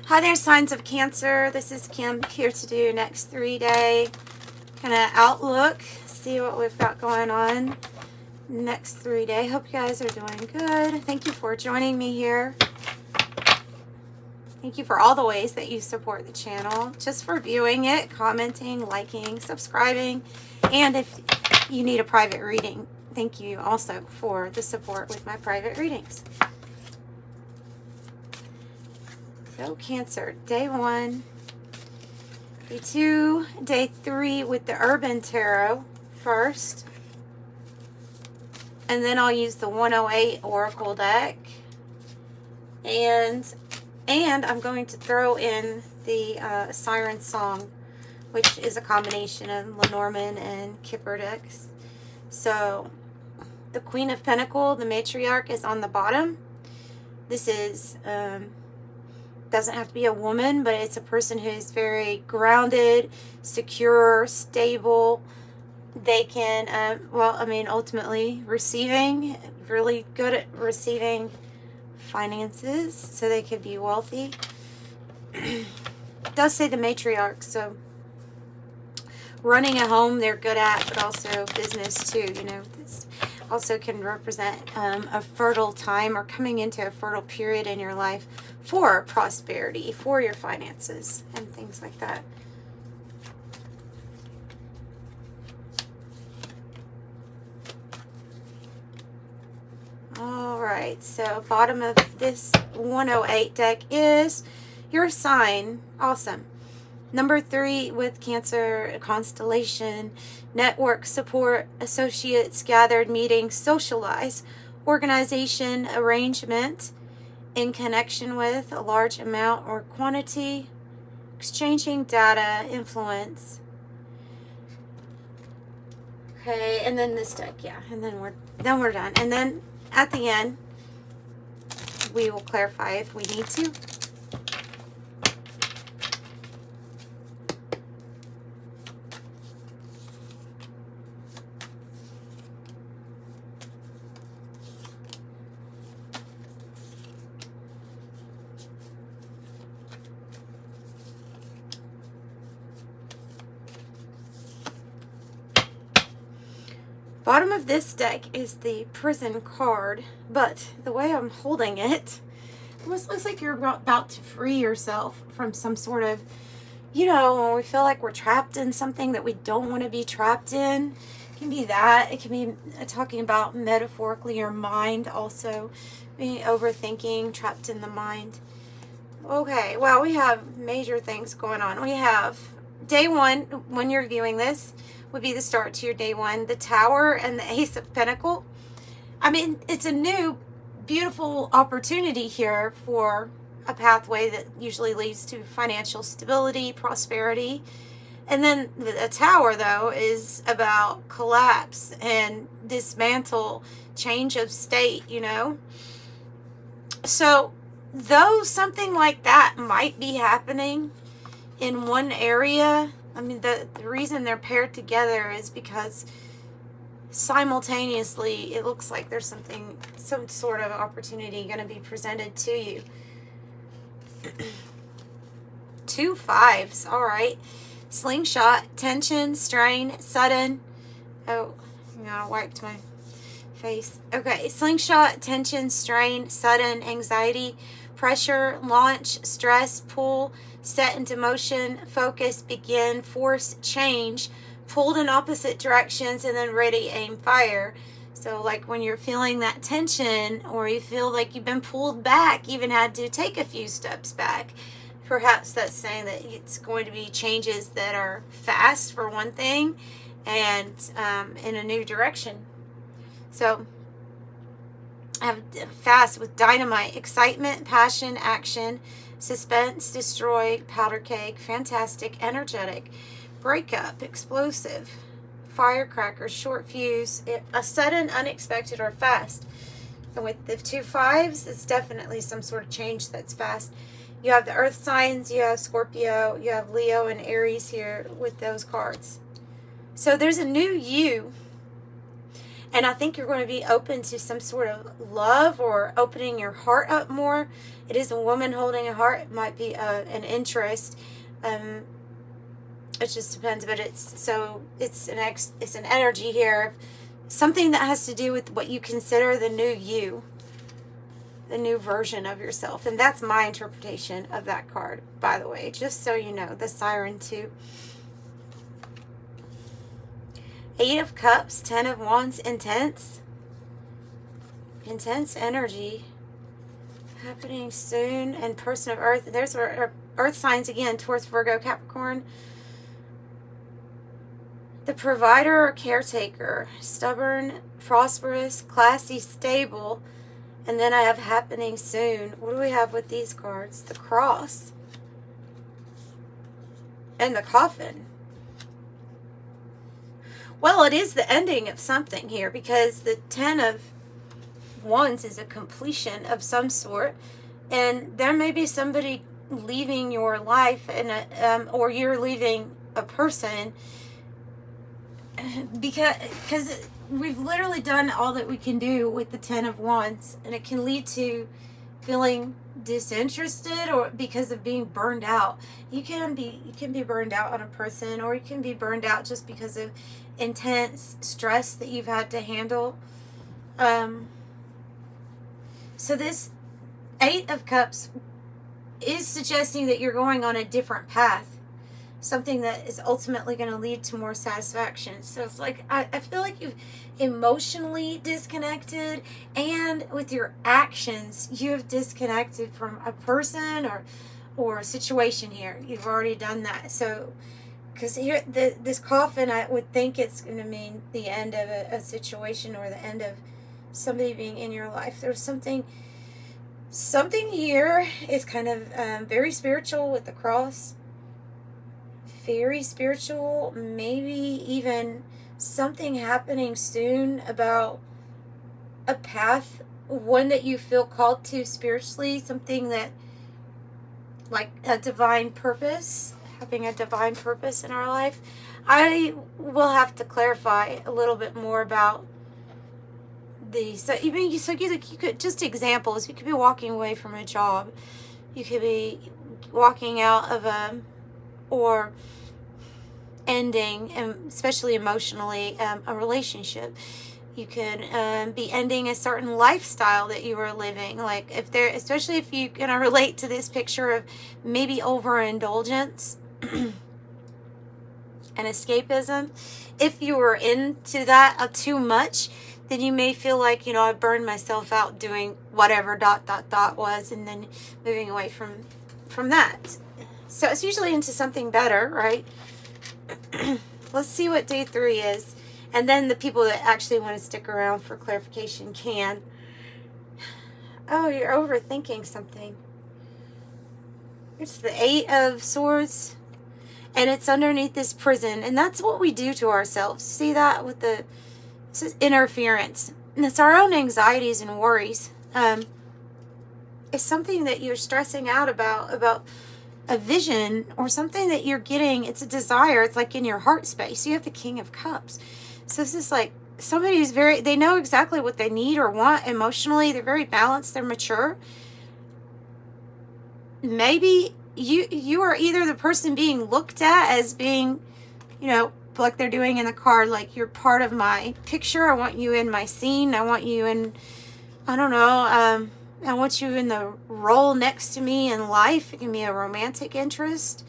Hi there, signs of Cancer. This is Kim here to do next 3-day kind of outlook. See what we've got going on next 3-day. Hope you guys are doing good. Thank you for joining me here. Thank you for all the ways that you support the channel. Just for viewing it, commenting, liking, subscribing. And if you need a private reading, thank you also for the support with my private readings. So Cancer, day 1, day 2, day 3 with the Urban Tarot first. And then I'll use the 108 Oracle deck. And I'm going to throw in the Sirens song, which is a combination of Lenormand and Kipper decks. So the Queen of Pentacles, the matriarch, is on the bottom. This is... doesn't have to be a woman, but it's a person who is very grounded, secure, stable. They can, ultimately receiving, really good at receiving finances, so they could be wealthy. It does say the matriarch, so running a home they're good at, but also business too. You know, this also can represent a fertile time or coming into a fertile period in your life for prosperity, for your finances, and things like that. All right, so bottom of this 108 deck is your sign. Awesome. Number 3 with Cancer, constellation, network, support, associates, gathered, meetings, socialize, organization, arrangement, in connection with a large amount or quantity, exchanging data, influence. Okay, and then this deck, yeah, and then we're done. And then at the end, we will clarify if we need to. Bottom of this deck is the Prison card, but the way I'm holding it almost looks like you're about to free yourself from some sort of, you know, when we feel like we're trapped in something that we don't want to be trapped in. It can be that. It can be talking about metaphorically your mind also, being overthinking, trapped in the mind. Okay, well, we have major things going on. We have day 1, when you're viewing this, would be the start to your day 1, the Tower and the Ace of Pentacles. I mean, it's a new, beautiful opportunity here for a pathway that usually leads to financial stability, prosperity. And then the Tower, though, is about collapse and dismantle, change of state, you know. So, though something like that might be happening in one area, I mean, the reason they're paired together is because simultaneously it looks like there's some sort of opportunity going to be presented to you. 2 5s, all right. Slingshot, tension, strain, sudden. Oh, I wiped my face. Okay, slingshot, tension, strain, sudden, anxiety, pressure, launch, stress, pull, set into motion, focus, begin, force, change, pulled in opposite directions, and then ready, aim, fire. So like when you're feeling that tension, or you feel like you've been pulled back, even had to take a few steps back, perhaps that's saying that it's going to be changes that are fast for one thing, and in a new direction. So I have fast with dynamite, excitement, passion, action, suspense, destroy, powder keg, fantastic, energetic, breakup, explosive, firecracker, short fuse, a sudden, unexpected, or fast. And with the 2 5s, it's definitely some sort of change that's fast. You have the earth signs, you have Scorpio, you have Leo and Aries here with those cards. So there's a new you. And I think you're going to be open to some sort of love or opening your heart up more. It is a woman holding a heart. It might be an interest. It just depends, but it's an energy here. Something that has to do with what you consider the new you, the new version of yourself. And that's my interpretation of that card, by the way, just so you know. The Siren too. 8 of Cups, 10 of Wands, intense energy happening soon. And Person of Earth, there's our earth signs again, Taurus, Virgo, Capricorn. The provider or caretaker, stubborn, prosperous, classy, stable. And then I have happening soon. What do we have with these cards? The Cross and the Coffin. Well, it is the ending of something here, because the 10 of Wands is a completion of some sort, and there may be somebody leaving your life, and or you're leaving a person, because we've literally done all that we can do with the 10 of Wands, and it can lead to feeling disinterested or because of being burned out. You can be burned out on a person, or you can be burned out just because of intense stress that you've had to handle. So this 8 of Cups is suggesting that you're going on a different path, something that is ultimately going to lead to more satisfaction. So it's like, I feel like you've emotionally disconnected, and with your actions you have disconnected from a person or a situation here. You've already done that. So because here this Coffin, I would think it's going to mean the end of a situation, or the end of somebody being in your life. There's something here is kind of very spiritual with the Cross. Very spiritual, maybe even something happening soon about a path, one that you feel called to spiritually, something that, like a divine purpose, having a divine purpose in our life. I will have to clarify a little bit more about these. So you could, just examples, you could be walking away from a job, you could be walking out of or ending, especially emotionally, a relationship. You could be ending a certain lifestyle that you were living. Like especially if you can relate to this picture of maybe overindulgence and escapism. If you were into that too much, then you may feel like, I burned myself out doing whatever ... was, and then moving away from that. So it's usually into something better, right? Let's see what day 3 is. And then the people that actually want to stick around for clarification can. Oh, you're overthinking something. It's the 8 of Swords. And it's underneath this prison. And that's what we do to ourselves. See that with this is interference. And it's our own anxieties and worries. It's something that you're stressing out about a vision or something that you're getting. It's a desire. It's like in your heart space. You have the King of Cups. So this is like somebody who's they know exactly what they need or want emotionally. They're very balanced. They're mature. Maybe you are either the person being looked at as being, like they're doing in the card, like you're part of my picture. I want you in my scene. I want you in, I don't know, I want you in the role next to me in life. It can be a romantic interest.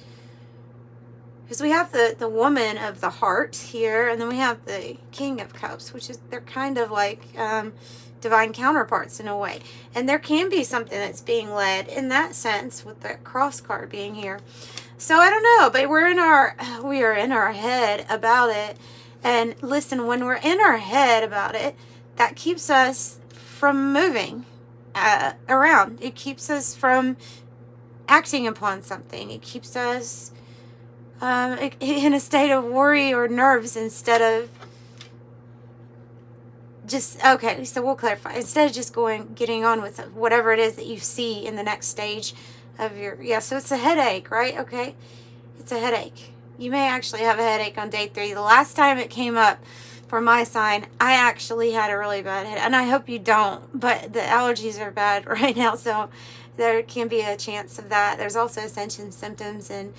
Because we have the woman of the heart here, and then we have the King of Cups, which is, they're kind of like divine counterparts in a way. And there can be something that's being led in that sense with the Cross card being here. So I don't know, but we are in our head about it. And listen, when we're in our head about it, that keeps us from moving around. It keeps us from acting upon something. It keeps us in a state of worry or nerves instead of just, okay, so we'll clarify. Instead of just getting on with whatever it is that you see in the next stage of so it's a headache, right? Okay. It's a headache. You may actually have a headache on day 3. The last time it came up, for my sign, I actually had a really bad head, and I hope you don't, but the allergies are bad right now, so there can be a chance of that. There's also ascension symptoms and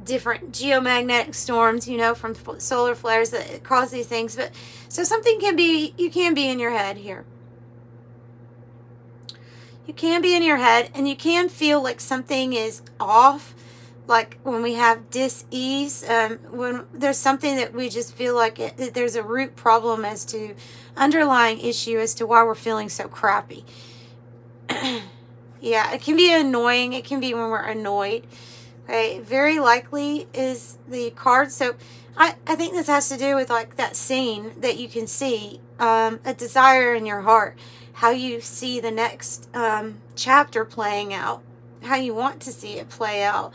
different geomagnetic storms, you know, from solar flares that cause these things. But so something can be, you can be in your head here. You can be in your head, and you can feel like something is off, like when we have dis-ease, when there's something that we just feel like that there's a root problem as to underlying issue as to why we're feeling so crappy. Yeah, it can be annoying. It can be when we're annoyed. Okay, very likely is the card. So I think this has to do with like that scene that you can see, a desire in your heart, how you see the next chapter playing out, how you want to see it play out.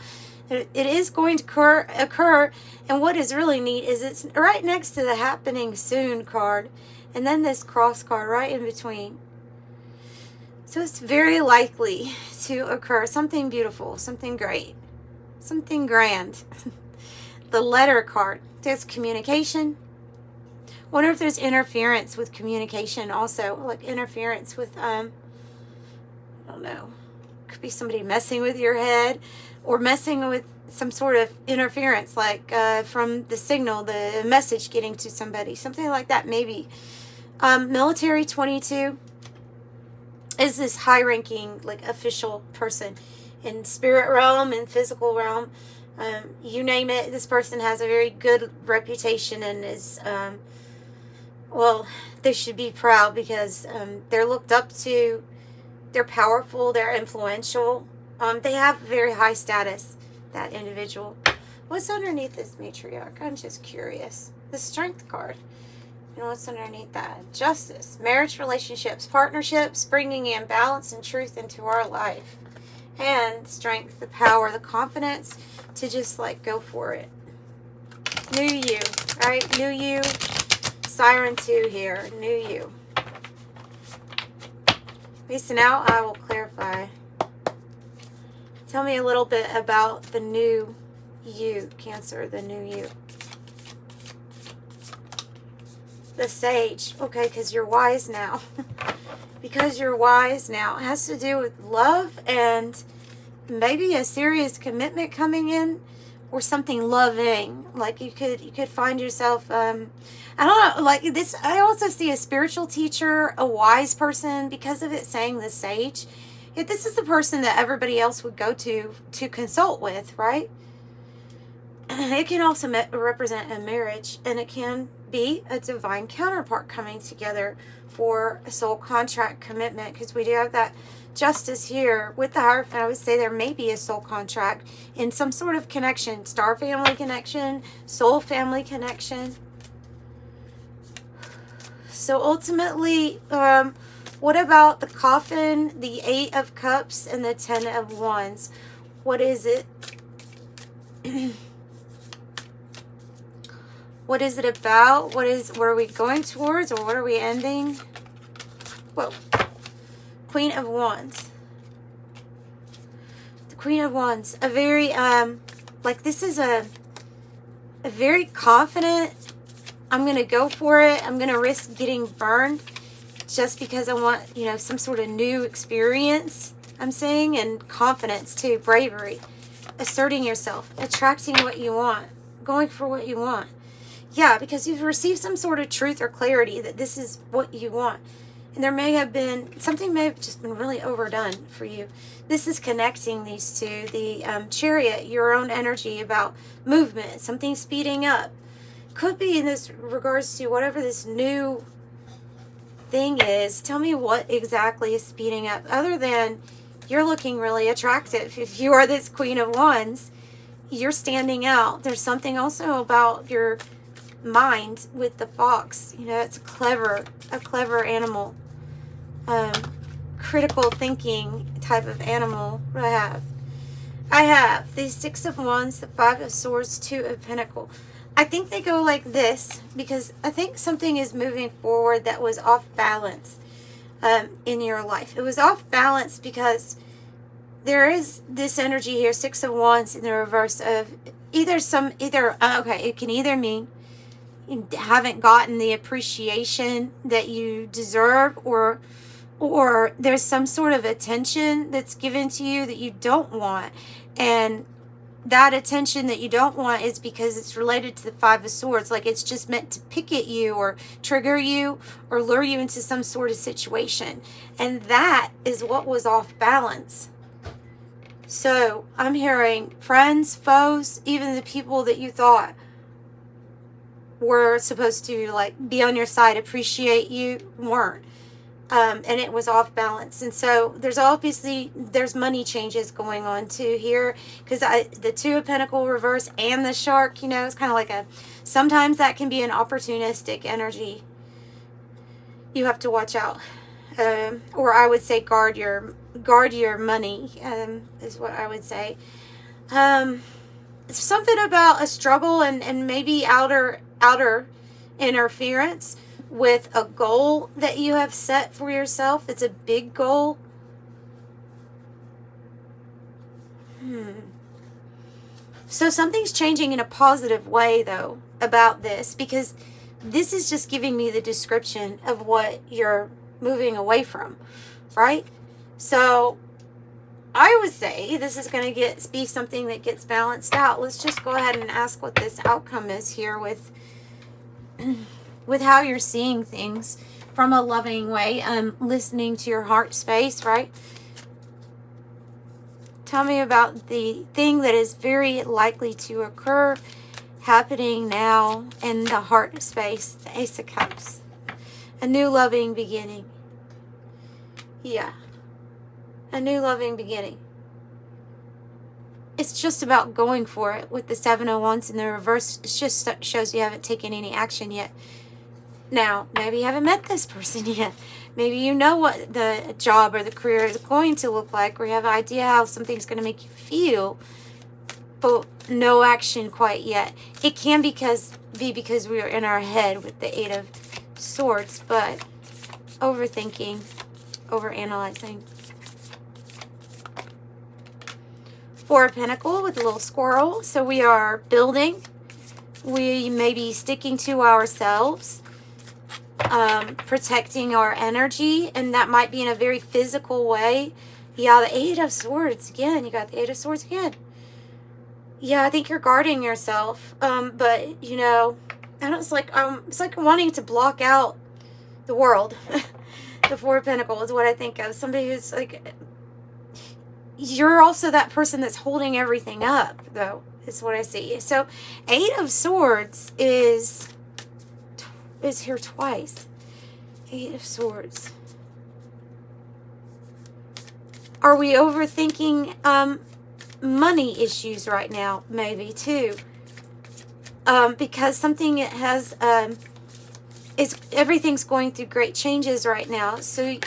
It is going to occur, and what is really neat is it's right next to the happening soon card, and then this cross card right in between. So it's very likely to occur. Something beautiful, something great, something grand. The letter card, there's communication. Wonder if there's interference with communication also, like interference with, I don't know, could be somebody messing with your head or messing with some sort of interference, like from the signal, the message getting to somebody, something like that maybe. Military 22 is this high-ranking, like, official person in spirit realm and physical realm. You name it, this person has a very good reputation and is, well, they should be proud because they're looked up to, they're powerful, they're influential. They have very high status, that individual. What's underneath this matriarch? I'm just curious. The strength card. You know what's underneath that? Justice, marriage, relationships, partnerships, bringing in balance and truth into our life. And strength, the power, the confidence to just like go for it. New you, right? New you. Siren 2 here. New you. Okay, so now I will clarify. Tell me a little bit about the new you, Cancer, the new you. The Sage. Okay, because you're wise now. Because you're wise now. It has to do with love and maybe a serious commitment coming in or something loving. Like you could find yourself, I don't know, like this. I also see a spiritual teacher, a wise person because of it saying the Sage. Yet this is the person that everybody else would go to consult with, right? It can also represent a marriage, and it can be a divine counterpart coming together for a soul contract commitment, because we do have that justice here with the Hierophant. I would say there may be a soul contract in some sort of connection, star family connection, soul family connection. So ultimately, what about the coffin, the 8 of Cups, and the 10 of Wands? What is it? What is it about? What are we going towards, or what are we ending? Whoa. Queen of Wands. The Queen of Wands. A very, like this is a very confident, I'm going to go for it. I'm going to risk getting burned just because I want, you know, some sort of new experience, I'm saying, and confidence too, bravery, asserting yourself, attracting what you want, going for what you want. Yeah, because you've received some sort of truth or clarity that this is what you want. And there may have been, something may have just been really overdone for you. This is connecting these two. The Chariot, your own energy about movement, something speeding up. Could be in this regards to whatever this new thing is. Tell me what exactly is speeding up, other than you're looking really attractive. If you are this Queen of Wands, you're standing out. There's something also about your mind with the fox. You know, it's a clever animal, critical thinking type of animal. What I have the 6 of Wands, the 5 of Swords, 2 of Pentacles. I think they go like this because I think something is moving forward that was off balance in your life. It was off balance because there is this energy here, 6 of Wands, in the reverse of okay, it can either mean, haven't gotten the appreciation that you deserve, or there's some sort of attention that's given to you that you don't want. And that attention that you don't want is because it's related to the Five of Swords. Like it's just meant to pick at you or trigger you or lure you into some sort of situation. And that is what was off balance. So I'm hearing friends, foes, even the people that you thought were supposed to like be on your side, appreciate you, weren't. And it was off balance. And so there's money changes going on too here, because the Two of Pentacles reverse and the shark, it's kind of like sometimes that can be an opportunistic energy. You have to watch out. Or I would say guard your money, is what I would say. Something about a struggle and maybe outer interference with a goal that you have set for yourself. It's a big goal. So something's changing in a positive way, though, about this, because this is just giving me the description of what you're moving away from, right? So I would say this is going to be something that gets balanced out. Let's just go ahead and ask what this outcome is here with how you're seeing things from a loving way, listening to your heart space, right? Tell me about the thing that is very likely to occur, happening now in the heart space, the Ace of Cups. A new loving beginning. Yeah. A new loving beginning. It's just about going for it with the Seven of Wands in the reverse. It just shows you haven't taken any action yet. Now, maybe you haven't met this person yet. Maybe you know what the job or the career is going to look like, or you have an idea how something's going to make you feel, but no action quite yet. It can be because we are in our head with the Eight of Swords, but overthinking, overanalyzing. Four of Pentacles with a little squirrel. So we are building. We may be sticking to ourselves. Protecting our energy, and that might be in a very physical way. Yeah, the Eight of Swords again. You got the Eight of Swords again. Yeah, I think you're guarding yourself. But it's like wanting to block out the world. The Four of Pentacles is what I think of. Somebody who's like, you're also that person that's holding everything up, though, is what I see. So Eight of Swords is here twice. Eight of Swords. Are we overthinking money issues right now? Maybe too. Because something has everything's going through great changes right now. So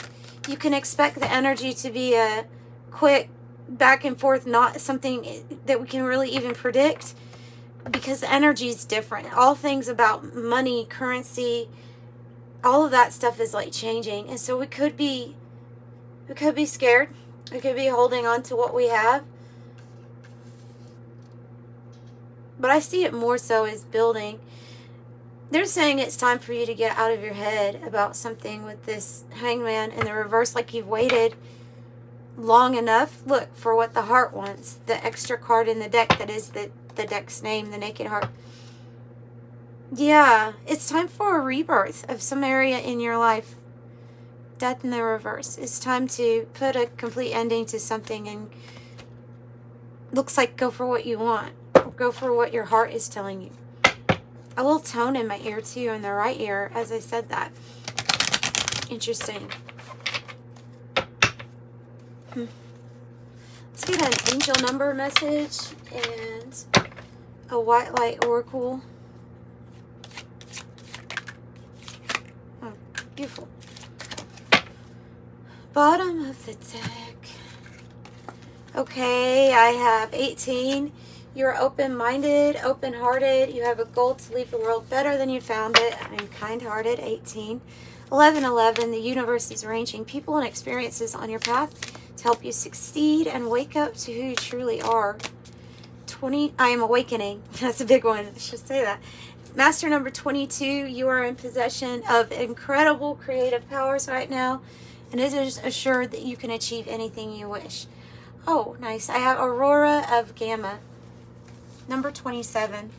you can expect the energy to be a quick back and forth, not something that we can really even predict. Because the energy is different. All things about money, currency, all of that stuff is like changing. And so we could be scared. We could be holding on to what we have. But I see it more so as building. They're saying it's time for you to get out of your head about something with this Hangman in the reverse, like you've waited long enough. Look, for what the heart wants. The extra card in the deck that is the deck's name, the Naked Heart. Yeah, it's time for a rebirth of some area in your life. Death in the reverse. It's time to put a complete ending to something, and looks like go for what you want. Go for what your heart is telling you. A little tone in my ear too, in the right ear, as I said that. Interesting. Let's get an angel number message and a white light oracle. Oh, beautiful. Bottom of the deck. Okay, I have 18. You're open-minded, open-hearted. You have a goal to leave the world better than you found it. I'm kind-hearted, 18. 11, the universe is arranging people and experiences on your path to help you succeed and wake up to who you truly are. 20, I am awakening. That's a big one. I should say that. Master number 22, you are in possession of incredible creative powers right now, and it is assured that you can achieve anything you wish. Oh, nice. I have Aurora of Gamma, number 27,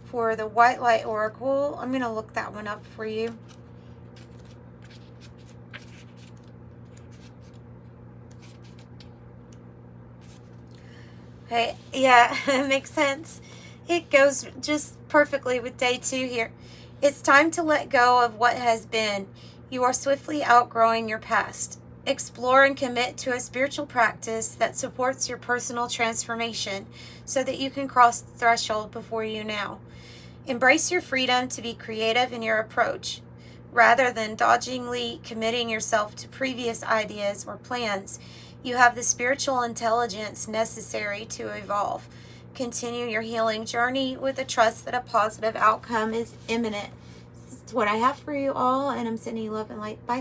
for the White Light Oracle. I'm going to look that one up for you. Okay, yeah, it makes sense. It goes just perfectly with day 2 here. It's time to let go of what has been. You are swiftly outgrowing your past. Explore and commit to a spiritual practice that supports your personal transformation so that you can cross the threshold before you now. Embrace your freedom to be creative in your approach. Rather than dodgingly committing yourself to previous ideas or plans, you have the spiritual intelligence necessary to evolve. Continue your healing journey with the trust that a positive outcome is imminent. This is what I have for you all, and I'm sending you love and light. Bye.